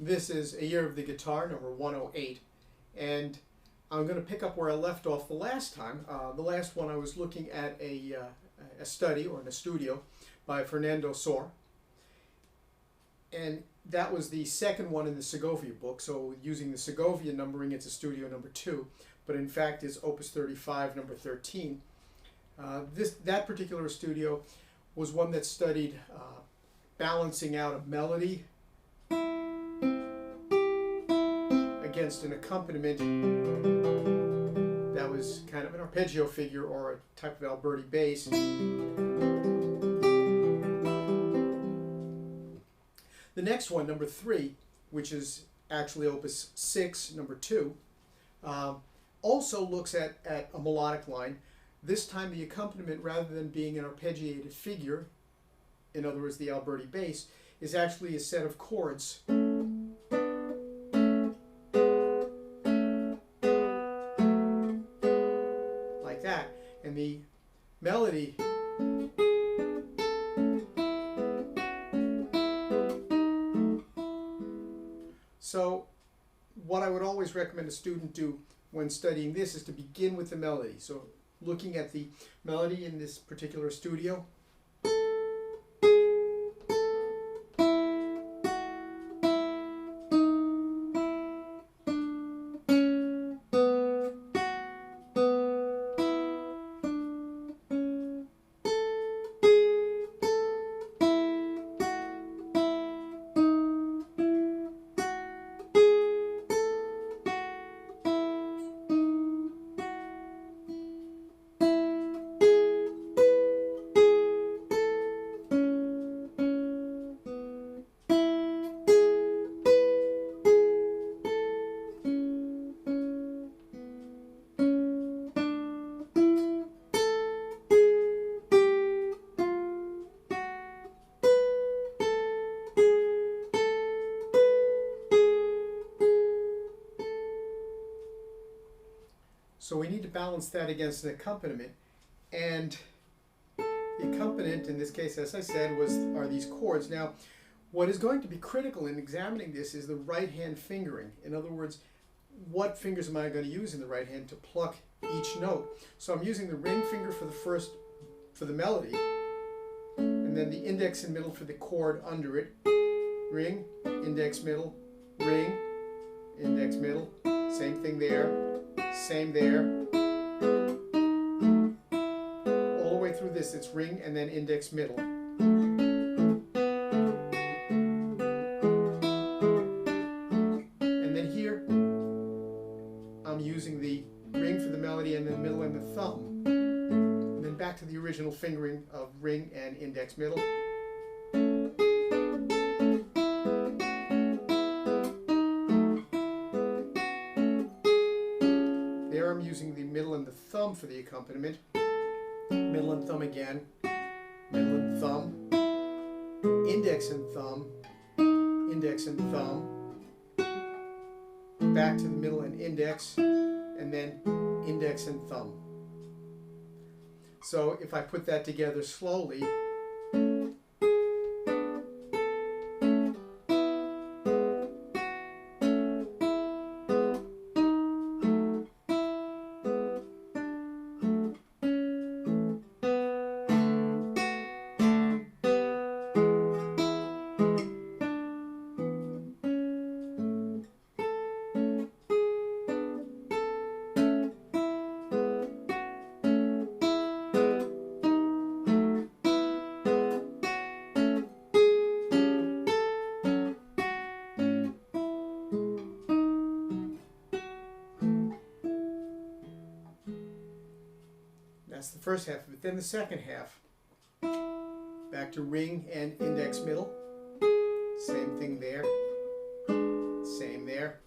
This is A Year of the Guitar, number 108, and I'm going to pick up where I left off the last time. The last one I was looking at a study, or an estudio, by Fernando Sor, and that was the second one in the Segovia book, so using the Segovia numbering, it's estudio number 2, but in fact it's Opus 35, number 13. That particular estudio was one that studied balancing out a melody against an accompaniment that was kind of an arpeggio figure or a type of Alberti bass. The next one, number 3, which is actually Opus 6, number 2, also looks at a melodic line. This time the accompaniment, rather than being an arpeggiated figure, in other words the Alberti bass, is actually a set of chords. Like that. And the melody so what I would always recommend a student do when studying this is to begin with the melody. So looking at the melody in this particular studio. So we need to balance that against an accompaniment, and the accompaniment in this case, as I said, are these chords. Now, what is going to be critical in examining this is the right hand fingering. In other words, what fingers am I going to use in the right hand to pluck each note? So I'm using the ring finger for the melody, and then the index and middle for the chord under it. Ring, index, middle, ring, index, middle. Same thing there. Same there. All the way through this, it's ring and then index, middle. And then here, I'm using the ring for the melody and the middle and the thumb. And then back to the original fingering of ring and index, middle. I'm using the middle and the thumb for the accompaniment. Middle and thumb again. Middle and thumb. Index and thumb. Index and thumb. Back to the middle and index. And then index and thumb. So if I put that together slowly, that's the first half of it. Then the second half, back to ring and index, middle. Same thing there. Same there.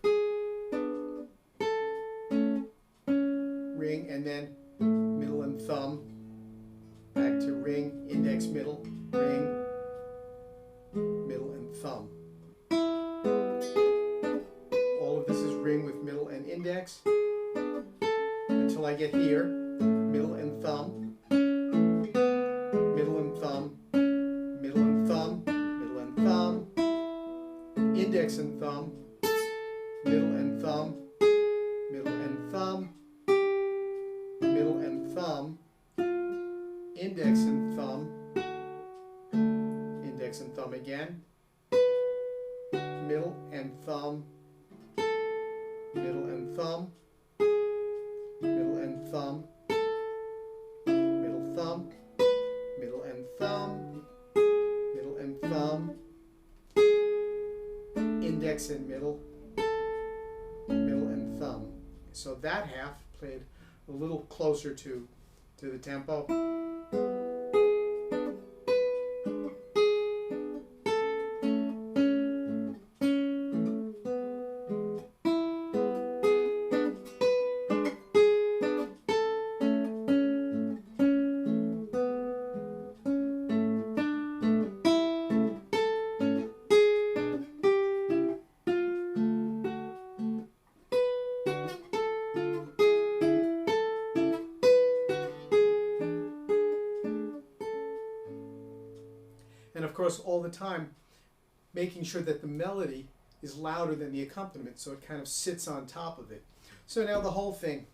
Ring and then middle and thumb. Back to ring, index, middle, ring, middle and thumb. All of this is ring with middle and index until I get here. Middle and thumb, middle and thumb, middle and thumb, middle and thumb, index and thumb, middle and thumb, middle and thumb, middle and thumb, index and thumb, index and thumb again, middle and thumb, middle and thumb, middle and thumb, middle thumb, middle and thumb, middle and thumb, index and middle, middle and thumb. So that half played a little closer to the tempo. And of course, all the time, making sure that the melody is louder than the accompaniment, so it kind of sits on top of it. So now the whole thing.